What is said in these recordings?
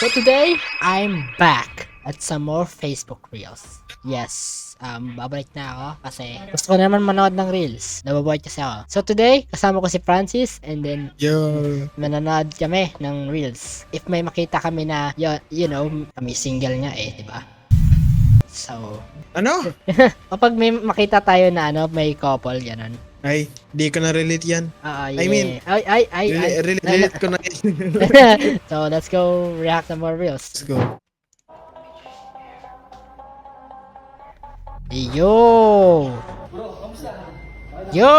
So today, I'm back at some more Facebook Reels. Yes, babalik na ako kasi gusto ko naman manood ng Reels. Nababoard kasi ako. So today, kasama ko si Francis and then manonood kami ng Reels. If may makita kami na, you know, kami single nga eh, di ba? So, Ano? kapag may makita tayo na may couple, ganun. Ay, di ko na-relate yan. Yeah. I mean, relate ko na yan. So, let's go react to more Reels. Let's go. Yo! Yo!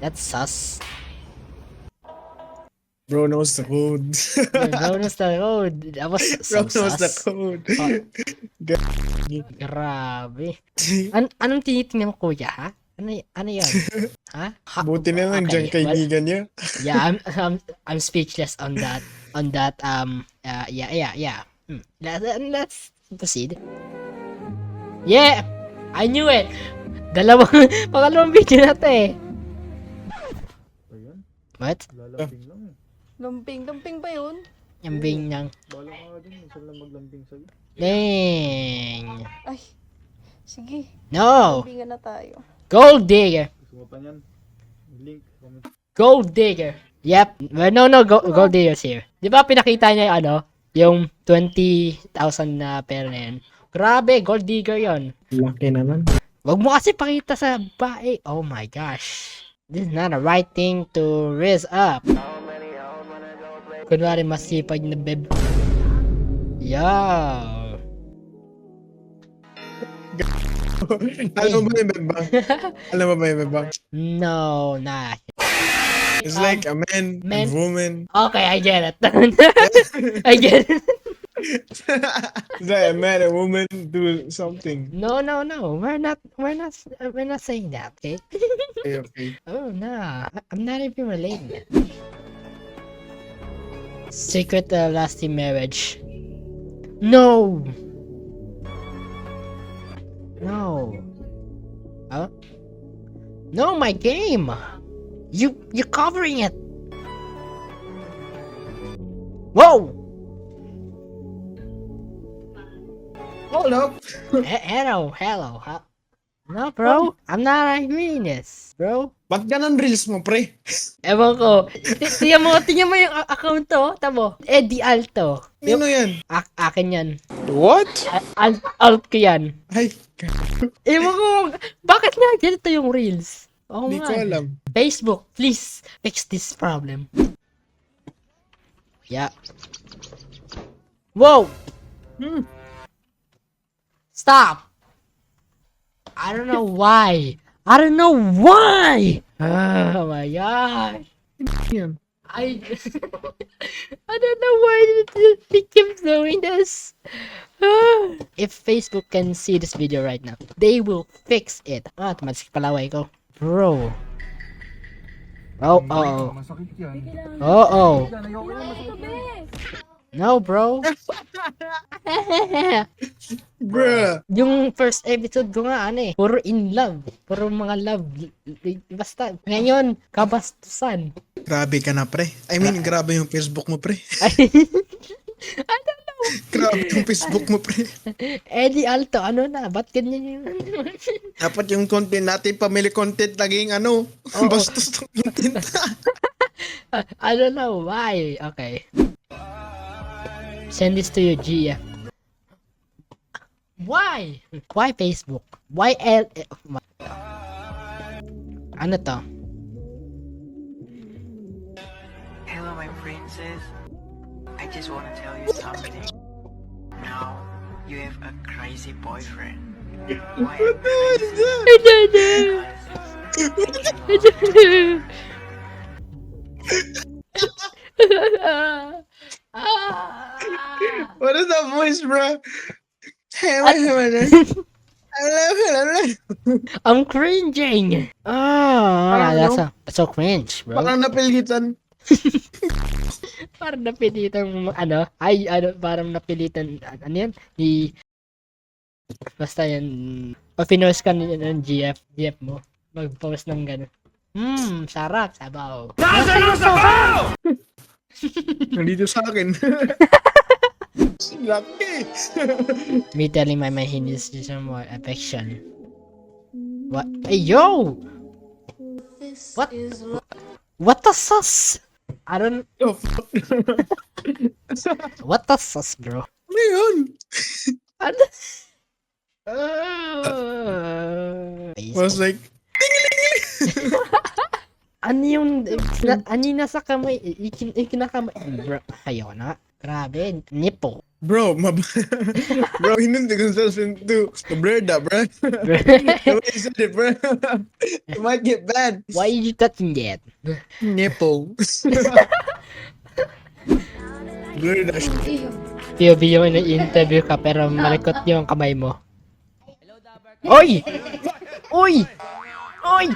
That's sus. Bro knows the code. Bro knows the code. That was so Bro knows the sus. code. Grabe. Anong tinitingnan mo, kuya, ha? Ano yan? Ha? Buti na lang dyan kaibigan niya. Yeah, I'm speechless on that. Yeah. Let's proceed. Yeah! I knew it! Pangalawang video na to eh. What? Lalamping lang eh. Lamping ba yun? Yung bing ng... Bala ka din, minsan lang maglamping sa'yo. Dang! Ay, sige. No! Lampingan na tayo. Gold digger! Gusto mo pa niyan? Link, comment. Gold digger! Yep. Well, no, gold digger's here. Di ba pinakita niya yung 20,000 na pera na yun? Grabe, gold digger yon. Laki naman. Wag mo kasi pakita sa bae. Oh my gosh. This is not a right thing to raise up. Kunwari masipag na beb. Yo. Alam mo ba yung bebang? Alam mo ba yung bebang? No, nah. It's like a man man- and woman. Okay, I get it. I get it. It's like a man and woman do something. No. We're not saying that, okay? Okay. Oh, nah. I'm not even relating it. Secret lasting marriage. No. Huh? No, my game. You're covering it. Whoa. Hold up. Hello. Huh? No, bro. I'm not agreeing this, bro. Ba't ganun reels mo, pre? Ewan ko. Tingnan mo yung account to. Tamo. Eddie Alto. Sino yan? Akin yan. What? Alt ko yan. Ay, Ewan ko. Bakit nga ganito yung reels? Oh hindi ko man. alam. Facebook, please fix this problem. Yeah. Whoa! Stop! I don't know why. Oh my god. Yan. I don't know why they keep doing this. If Facebook can see this video right now, they will fix it. Tumatas palaway ko. Bro. Oh. Masakit yan. Oh. Yan, ayoko yan, masakit. No, bro. Bruh. Yung first episode ko nga, puro in love. Puro mga love. Basta, ngayon, kabastusan. Grabe ka na, pre. I mean, grabe yung Facebook mo, pre. I don't know. Grabe yung Facebook mo, pre. Eddie Alto, ba't ganyan yung... Dapat yung content natin, family content, laging bastos ng content. I don't know why. Okay. Send this to your GF. Why? Why Facebook? Why Ano to? Hello, my princess. I just want to tell you something. Now, you have a crazy boyfriend. Why am I crazy? What is that voice, bro? I'm cringing. That's so cringe, bro. Parang napilitan. Parang napilitan, parang napilitan, yan? Basta yan, pinost ka ng GF mo, mag-post ng gano'n. Sarap, sabaw. Nandito sa akin. Laki. Me telling my man he needs some more affection. What? Hey, yo! What? What the sus? I don't... Oh, fuck. What the sus, bro? Ano yun? Ano? Was like, Ano yung... ano yung nasa kamay? Ikinakamay... Bro, ayoko na. Grabe. Nipo. bro, bro, hinunti ko sa to blur that, bro. Bro. The way you said it, bro. It might get bad. Why are you touching that? Nipple. Blur that shit. POV yung interview ka pero malikot yung kamay mo. Oy! Oy! Oy!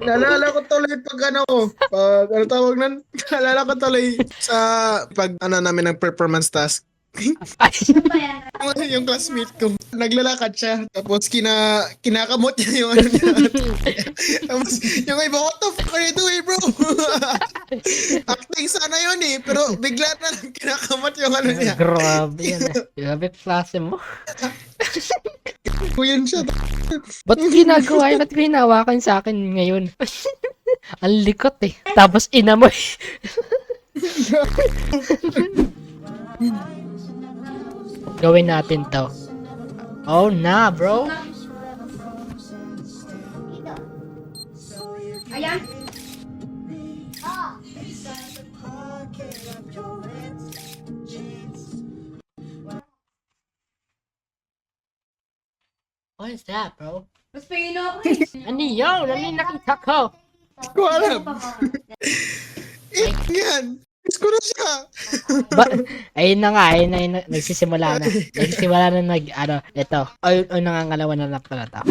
Naalala ko tuloy pag ano tawag nan? Naalala ko tuloy sa pag namin ng performance task. Yung classmate ko, naglalakad siya, tapos kinakamot niya yung ano niya. Tapos yung iba, what the fuck are you doing, bro? Acting sana yun eh, pero bigla na lang kinakamot yung ano niya. Grabe yan. Grabe klase mo. Yun siya. Ba't ginagawa yun? Ba't hinawakan sa akin ngayon? Ang likot eh. Tapos ina mo eh. Gawin natin to. Oh na, bro. Ayan. What is that, bro? Mas pingin ako eh. Ano yun? Ano yung nakita ko? Hindi ko alam. Yan. Miss ko na siya. Ayun na nga, ayun na, nagsisimula na. Nagsisimula na ito. Ay, nangangalawa na pala to.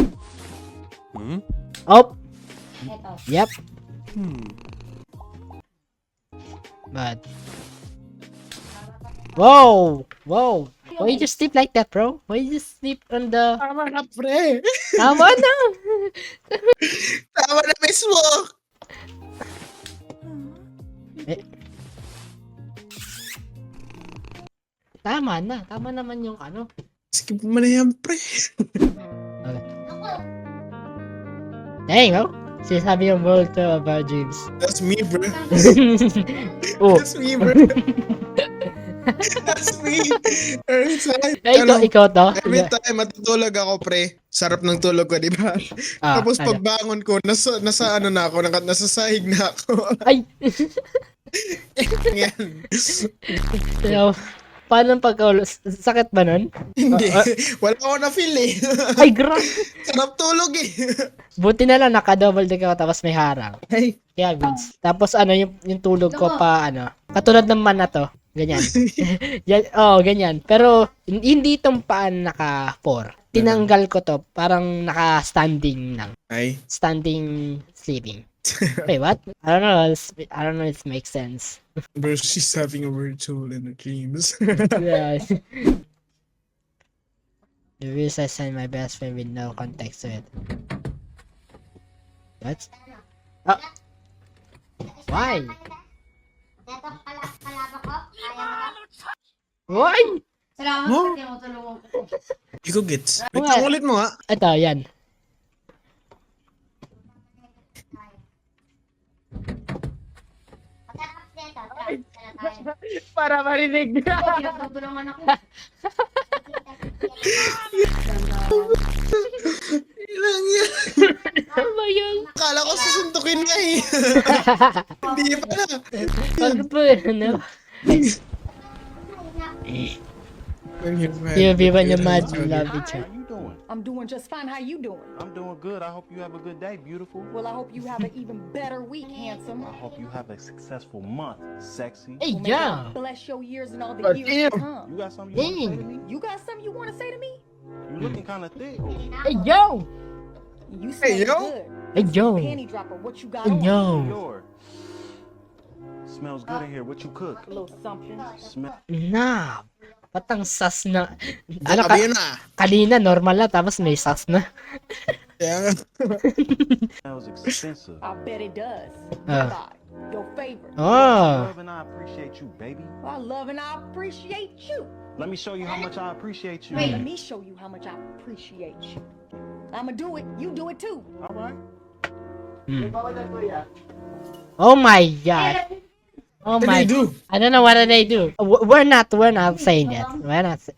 Oh! Ito. Yep. But... Whoa! Whoa! Why you just sleep like that, bro? Why you just sleep on the... Tama na, pre. Tama na! Tama na mismo. Tama na. Tama naman yung ano. Skip mo na yan, pre. Dang, bro. Sinasabi yung world to of our dreams. That's me, bro. Oh. That's me, bro. That's me. Every time. Ay, ikaw to? Every time matutulog ako, pre. Sarap ng tulog ko, di ba? Ah, Tapos ano? pagbangon ko, nasa ano na ako, nasa sahig na ako. Ay! Yan. So, paano pagkaulo? Sakit ba nun? Hindi. Wala ako na-feel eh. Ay, grabe! Sarap tulog eh. Buti na lang, naka-double deck ako tapos may harang. Hey. Kaya goods. Tapos ano, yung tulog ko pa, ano, katulad ng man na to. Ganyan. Yan, ganyan. Pero, hindi itong paan naka-4. Tinanggal ko to, parang naka-standing lang. Ay. Standing sleeping. Wait, what? I don't know if it makes sense. Bro, she's having a weird soul in her dreams. Yeah. The reason I send my best friend with no context to it. What? Oh. Why? Ito kalaba ko. Kaya mo ka. Why? Salamat Huh? sa tinutulungan ko. Hindi ko gets. Wait What? lang, ulit mo nga. Ito, yan. Pagkatapos nito, transfer na tayo. Para marinig. Tinutulungan ako. Ilang yan. Ano ba yun? Akala ko susuntukin nga eh. Hindi pala. Ano ba yun? Ano? You be when you mad, you love each How other. you doing? I'm doing just fine. How you doing? I'm doing good. I hope you have a good day, beautiful. Well, I hope you have an even better week, handsome. I hope you have a successful month, sexy. Hey, Well, may yeah. God bless your years and all the But years to damn. come. You got something you want to say to me? You got something you want to say to me? You looking kind of thick. Hey, yo! You smell Hey, yo. good. Hey, yo! Panty dropper. What you got Hey, on? yo! Lord. Smells good in here. What you cook? A little something. Smell. Na! Patang sas na. Ano Sabi yun kanina normal na tapos may sas na. Kaya nga. That was expensive. I bet it does. Ah. God, your favorite. Oh. Love and I appreciate you, baby. I love and I appreciate you. Let me show you how much I appreciate you. Let me show you how much I appreciate you. I'ma do it. You do it too. All right. Oh my god. Oh What do my. you do? I don't know what did they do. We're not saying that.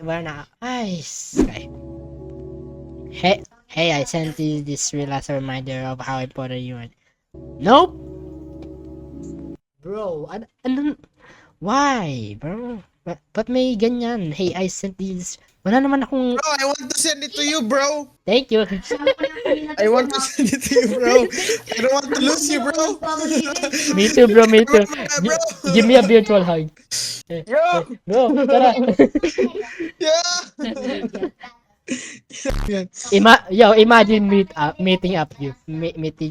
We're not. Nice. Okay. Hey, I sent you this reel as a reminder of how important you are. Nope. Bro, why, bro? But may ganyan. Hey, I sent you this. Wala naman akong. Bro, I want to send it to you, bro. Thank you. I want to send it to you, bro. I don't want to lose you, bro. Me too, bro. Me too. Bro. Give me a virtual hug. Bro, tara. Yeah. Yan. Imagine meeting you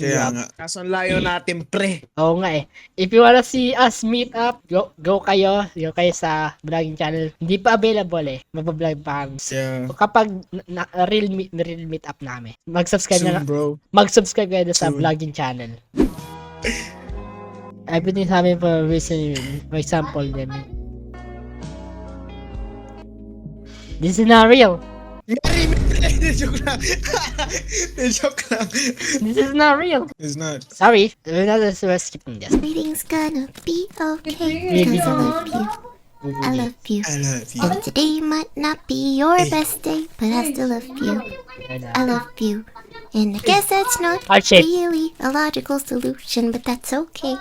Kaya up. nga. Kaso ang layo natin, pre. Oo nga eh. If you wanna see us meet up, go kayo sa vlogging channel. Hindi pa available eh. Mabablog pa kami. Yeah. Kapag real meet up namin, mag-subscribe na Soon, bro. mag-subscribe kayo sa Soon. vlogging channel. Everything sa amin for reason, for example, this is not real. Joke lang. Joke lang. This is not real. It's not. Sorry, we're skipping this. Everything's gonna be okay Baby. because I love you. I love you. I love you. And today might not be your best day, but I still love you. I love you. And I guess that's not Heart-shaped. really a logical solution, but that's okay.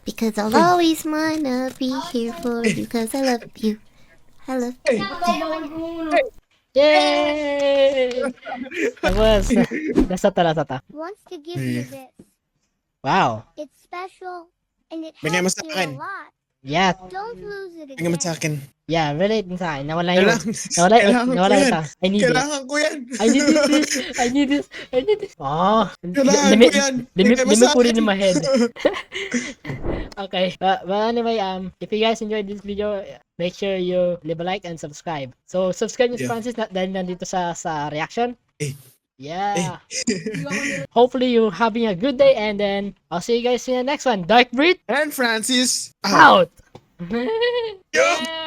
Because I'll always wanna be here for you, because I love you. I love you. Yay! Tapos, nasata. Wants to give you this. Wow. It's special, and it Bigay mo helps sa you akin. a lot. Yeah, Don't lose it Bigyan mo sa again. akin. yeah, relate din sa akin. Nawala yun. Kailangan ko Nawala yan. ito. I need it. Kailangan ko yan. I need this. I need this. I need this. Oh. Kailangan Let me ko yan. let me Bigay mo let me sa put it akin. in my head. Okay. But anyway, if you guys enjoyed this video, make sure you leave a like and subscribe. So, subscribe nyo si Yeah. Francis dahil nandito sa reaction. Eh. Yeah. Hopefully you having a good day, and then I'll see you guys in the next one. Dark Breed And Francis. out. Yo. Yeah.